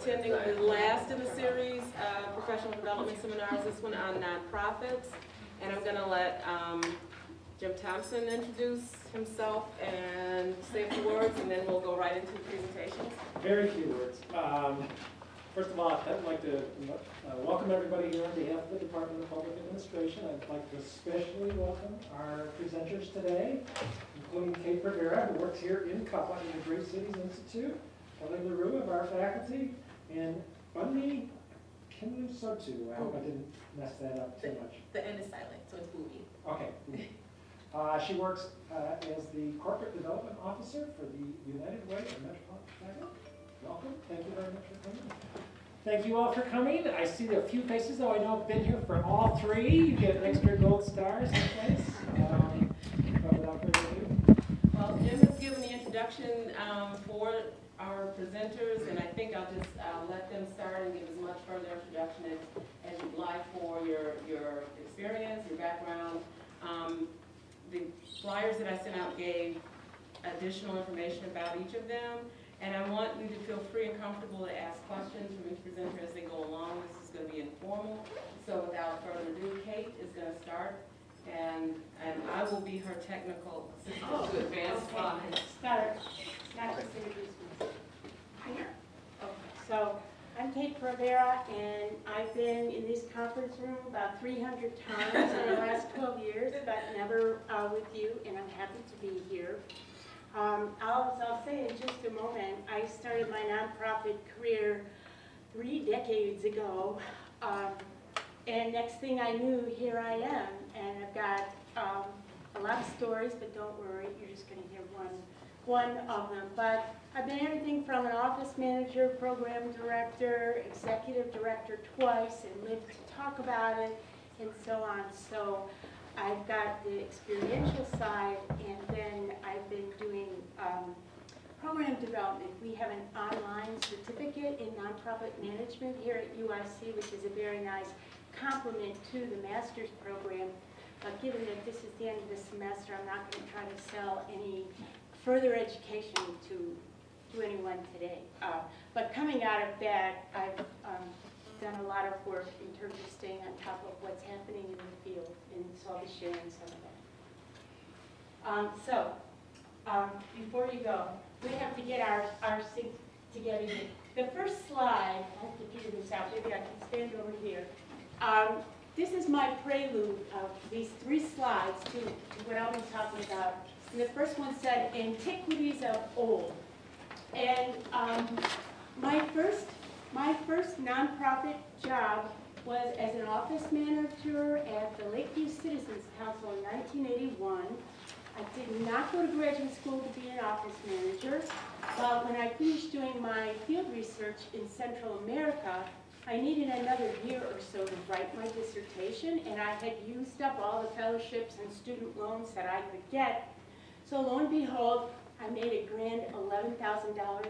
attending the last in the series of professional development seminars, this one on nonprofits. And I'm going to let Jim Thompson introduce himself and say a few words, and then we'll go right into the presentations. Very few words. First of all, I'd like to welcome everybody here on behalf of the Department of Public Administration. I'd like to especially welcome our presenters today, including Kate Rivera, who works here in Kappa in the Great Cities Institute, Kelly LaRue of our faculty, and Bunny Kim Sotu. I hope I didn't mess that up too much. The N is silent, so it's Boogie. Okay. She works as the Corporate Development Officer for the United Way of Metropolitan Chicago. Welcome. Thank you very much for coming. Thank you all for coming. I see a few faces, though I know I've been here for all three. You get extra gold stars in place. But without further ado. Well, Jim has given the introduction for our presenters, and I think I'll just let them start and give as much further introduction as you'd like for your experience, your background. The flyers that I sent out gave additional information about each of them, and I want you to feel free and comfortable to ask questions from each presenter as they go along. This is going to be informal, so without further ado, Kate is going to start, and I will be her technical assistant to advance slides. Start. Not just introduce myself. Here. Okay. So I'm Kate Rivera, and I've been in this conference room about 300 times in the last 12 years, but never with you, and I'm happy to be here. I'll say in just a moment, I started my nonprofit career 3 decades ago, and next thing I knew, here I am, and I've got a lot of stories, but don't worry, you're just going to hear one of them. But I've been everything from an office manager, program director, executive director twice, and lived to talk about it, and so on. So I've got the experiential side, and then I've been doing program development. We have an online certificate in nonprofit management here at UIC, which is a very nice complement to the master's program. But given that this is the end of the semester, I'm not going to try to sell any further education to anyone today. But coming out of that, I've done a lot of work in terms of staying on top of what's happening in the field, and so I'll be sharing some of that. Before you go, we have to get our sync together here. The first slide, I have to figure this out, maybe I can stand over here. This is my prelude of these 3 slides to what I'll be talking about. And the first one said, Antiquities of Old. And my first nonprofit job was as an office manager at the Lakeview Citizens Council in 1981. I did not go to graduate school to be an office manager, but when I finished doing my field research in Central America, I needed another year or so to write my dissertation, and I had used up all the fellowships and student loans that I could get. So lo and behold, I made a grand $11,000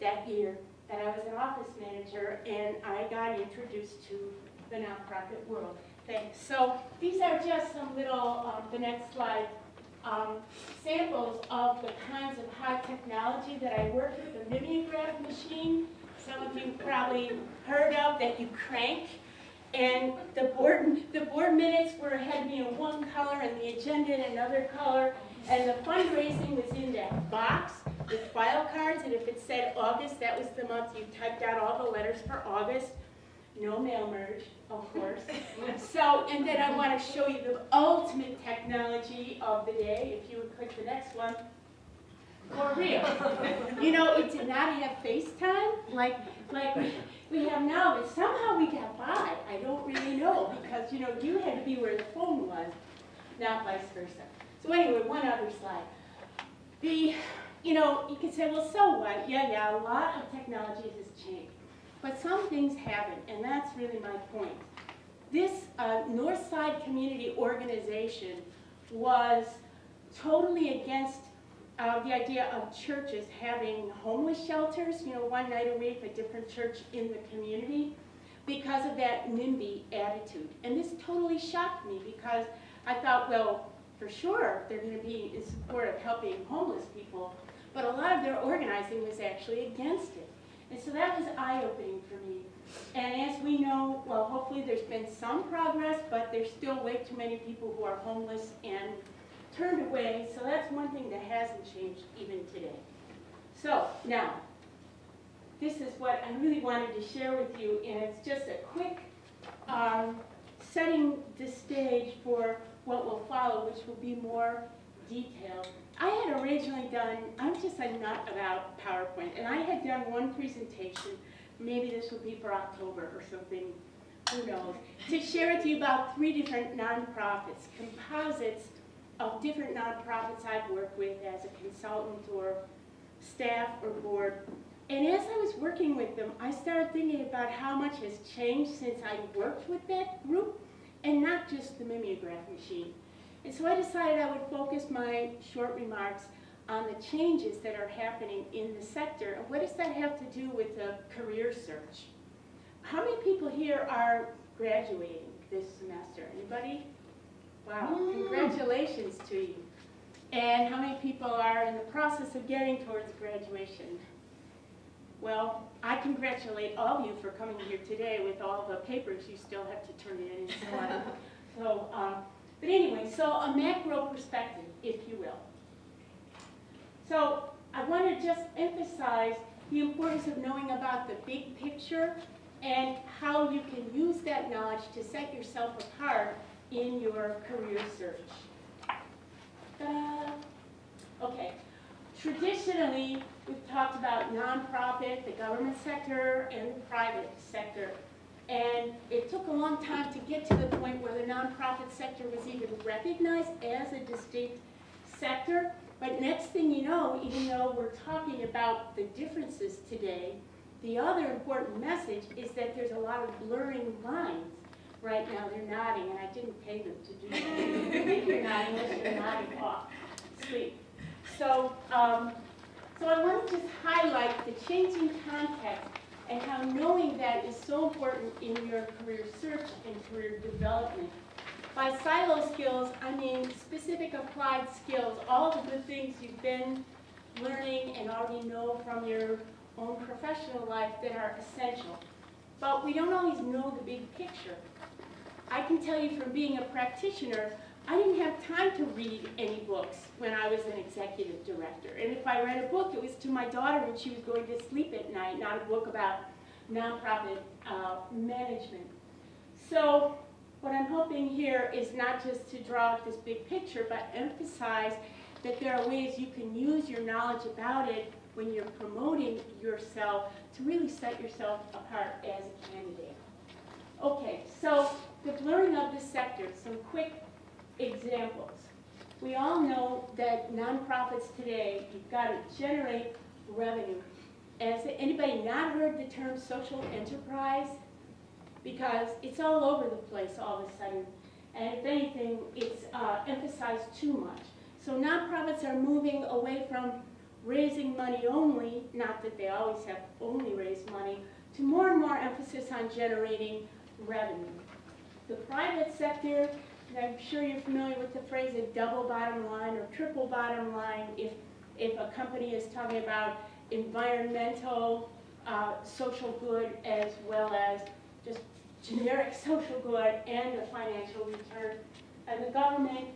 that year that I was an office manager, and I got introduced to the nonprofit world. Thanks. So these are just some little, the next slide, samples of the kinds of high technology that I worked with. The mimeograph machine, some of you probably heard of, that you crank. And the board minutes had to be in one color and the agenda in another color. And the fundraising was in that box with file cards, and if it said August, that was the month you typed out all the letters for August. No mail merge, of course. So, and then I want to show you the ultimate technology of the day. If you would click the next one. For real. You know, it did not have FaceTime like we have now, but somehow we got by. I don't really know, because, you know, you had to be where the phone was, not vice versa. So anyway, one other slide. You know, you could say, well, so what? Yeah, a lot of technology has changed. But some things haven't, and that's really my point. This Northside Community Organization was totally against the idea of churches having homeless shelters, you know, one night a week, a different church in the community, because of that NIMBY attitude. And this totally shocked me, because I thought, well, for sure, they're going to be in support of helping homeless people, but a lot of their organizing was actually against it. And so that was eye-opening for me. And as we know, well, hopefully there's been some progress, but there's still way too many people who are homeless and turned away. So that's one thing that hasn't changed even today. So now, this is what I really wanted to share with you, and it's just a quick setting the stage for what will follow, which will be more detailed. I had originally done, I'm just a nut about PowerPoint, and I had done one presentation, maybe this will be for October or something, who knows, to share with you about 3 different nonprofits, composites of different nonprofits I've worked with as a consultant or staff or board. And as I was working with them, I started thinking about how much has changed since I worked with that group, and not just the mimeograph machine. And so I decided I would focus my short remarks on the changes that are happening in the sector. And what does that have to do with the career search? How many people here are graduating this semester? Anybody? Wow, congratulations to you. And how many people are in the process of getting towards graduation? Well, I congratulate all of you for coming here today with all the papers you still have to turn in and so on. So, but anyway, so a macro perspective, if you will. So I want to just emphasize the importance of knowing about the big picture and how you can use that knowledge to set yourself apart in your career search. Ta-da! Okay, traditionally we've talked about nonprofit, the government sector, and the private sector. And it took a long time to get to the point where the nonprofit sector was even recognized as a distinct sector. But next thing you know, even though we're talking about the differences today, the other important message is that there's a lot of blurring lines. Right now they're nodding, and I didn't pay them to do that. I think you're nodding unless you're nodding off. Sweet. So, so I want to just highlight the changing context and how knowing that is so important in your career search and career development. By silo skills, I mean specific applied skills, all the good things you've been learning and already know from your own professional life that are essential. But we don't always know the big picture. I can tell you from being a practitioner, I didn't have time to read any books when I was an executive director. And if I read a book, it was to my daughter when she was going to sleep at night, not a book about nonprofit management. So what I'm hoping here is not just to draw up this big picture, but emphasize that there are ways you can use your knowledge about it when you're promoting yourself to really set yourself apart as a candidate. Okay, so the blurring of the sector, some quick examples. We all know that nonprofits today, you've got to generate revenue. Has anybody not heard the term social enterprise? Because it's all over the place all of a sudden. And if anything, it's emphasized too much. So nonprofits are moving away from raising money only, not that they always have only raised money, to more and more emphasis on generating revenue. The private sector, and I'm sure you're familiar with the phrase a double bottom line or triple bottom line if a company is talking about environmental, social good, as well as just generic social good and a financial return. And the government,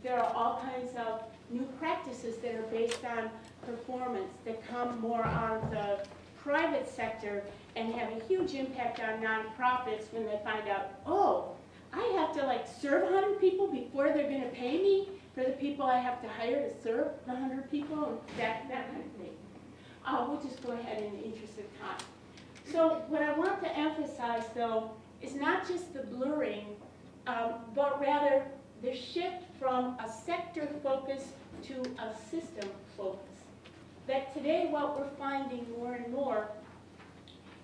there are all kinds of new practices that are based on performance that come more out of the private sector and have a huge impact on nonprofits when they find out, oh, I have to like serve 100 people before they're going to pay me for the people I have to hire to serve the 100 people, and that kind of thing. We'll just go ahead in the interest of time. So what I want to emphasize, though, is not just the blurring, but rather the shift from a sector focus to a system focus. That today what we're finding more and more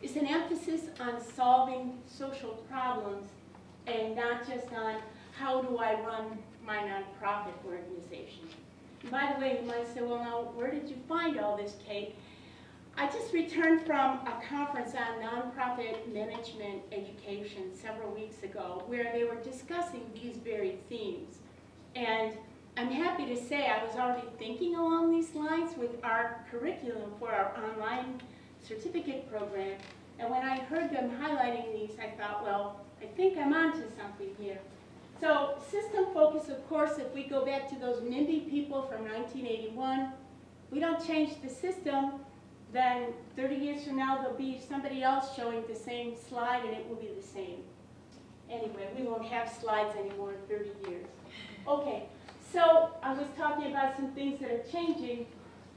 is an emphasis on solving social problems and not just on how do I run my nonprofit organization. And by the way, you might say, well, now, where did you find all this, Kate? I just returned from a conference on nonprofit management education several weeks ago where they were discussing these very themes. And I'm happy to say I was already thinking along these lines with our curriculum for our online certificate program. And when I heard them highlighting these, I thought, well, I think I'm onto something here. So system focus, of course, if we go back to those NIMBY people from 1981, we don't change the system, then 30 years from now there'll be somebody else showing the same slide and it will be the same. Anyway, we won't have slides anymore in 30 years. Okay, so I was talking about some things that are changing.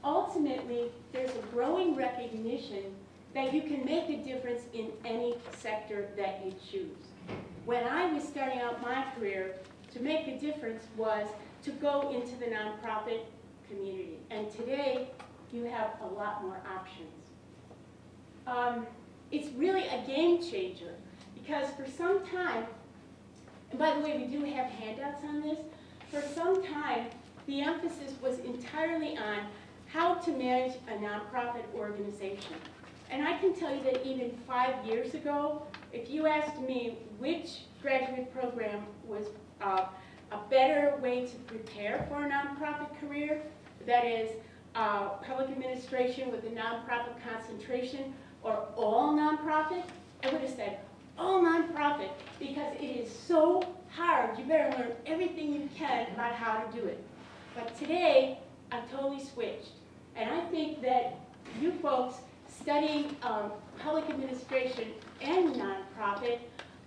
Ultimately, there's a growing recognition that you can make a difference in any sector that you choose. When I was starting out my career, to make a difference was to go into the nonprofit community. And today, you have a lot more options. It's really a game changer because for some time, and by the way, we do have handouts on this, for some time, the emphasis was entirely on how to manage a nonprofit organization. And I can tell you that even 5 years ago, if you asked me which graduate program was a better way to prepare for a nonprofit career, that is public administration with a nonprofit concentration or all nonprofit, I would have said all nonprofit because it is so hard. You better learn everything you can about how to do it. But today, I've totally switched. And I think that you folks studying public administration and nonprofit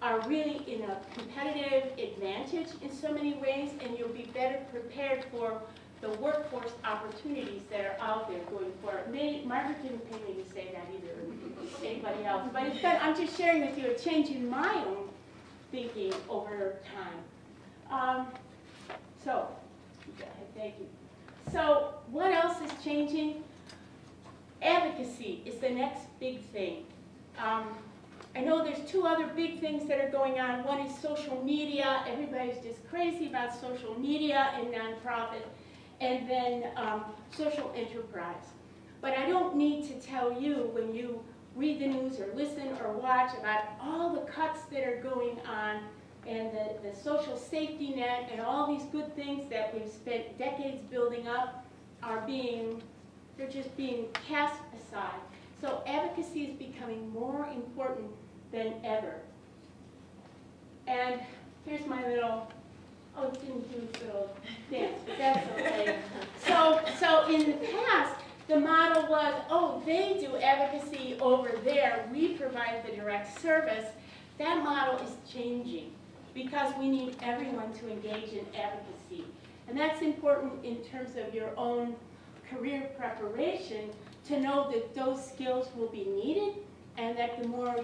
are really in a competitive advantage in so many ways, and you'll be better prepared for the workforce opportunities that are out there going forward. Margaret didn't pay me to say that either, or anybody else, but instead I'm just sharing with you a change in my own thinking over time. Thank you. So what else is changing? Advocacy is the next big thing. I know there's two other big things that are going on. One is social media. Everybody's just crazy about social media and nonprofit. And then social enterprise. But I don't need to tell you when you read the news or listen or watch about all the cuts that are going on and the social safety net and all these good things that we've spent decades building up they're just being cast aside. So advocacy is becoming more important than ever. And here's my little, oh, it didn't do its little dance, but that's okay. So in the past, the model was, oh, they do advocacy over there, we provide the direct service. That model is changing because we need everyone to engage in advocacy. And that's important in terms of your own career preparation to know that those skills will be needed and that the more,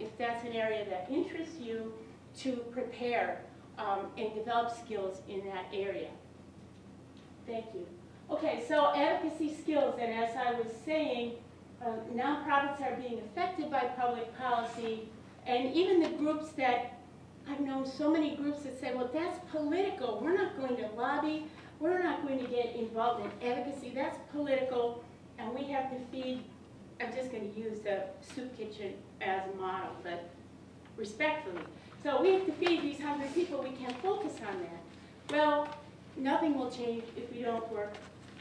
if that's an area that interests you, to prepare and develop skills in that area. Thank you. Okay, so advocacy skills, and as I was saying, nonprofits are being affected by public policy, and even the groups that, I've known so many groups that say, well, that's political. We're not going to lobby. We're not going to get involved in advocacy. That's political, and we have to feed, I'm just going to use the soup kitchen as a model, but respectfully. So we have to feed these hungry people. We can't focus on that. Well, nothing will change if we don't work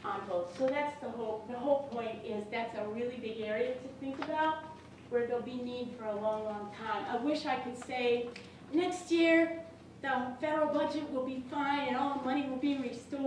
on both. So that's the whole point is that's a really big area to think about where there'll be need for a long, long time. I wish I could say next year the federal budget will be fine and all the money will be restored.